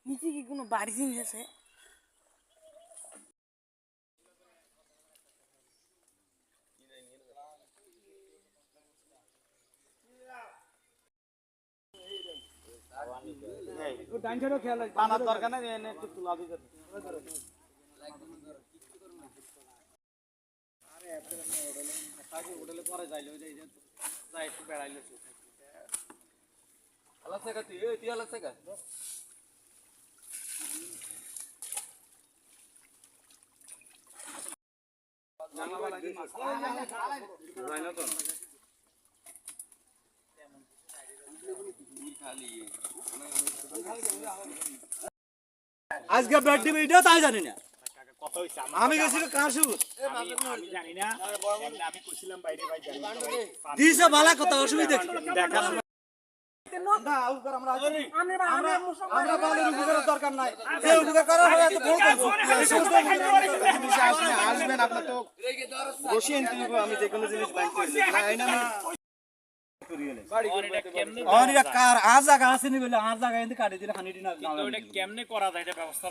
নিচে কি কোনো বাড়ি জিনিস আছে? টানার দরকার নেই, একটু তুলা দিতে। হোটেলে পরে যাইলো, যাই একটু বেড়াইলো। আলাদা তুই তুই আলাদা আজকে ব্যাট ভিডিও তাই জানি না। আমি গেছি কাশু, আমি জানি না, আমি কইছিলাম বাইরে ভাই জানি দিছে ভালো কথা, অসুবিধা কি? দেখার না উপকার আমরা আমরা বালের উপকারের দরকার নাই, যে উপকার করা হয় তো বল আসবেন আপনার তো বসিয়ে নিতে, আমি যে কোনো জিনিস বাইক করে না আইনা আমি কার আর জায়গা আছে নি বলে আর জায়গা এনে কাটি দিলে খানি দিনা কেমনে করা যায় এটা ব্যবস্থা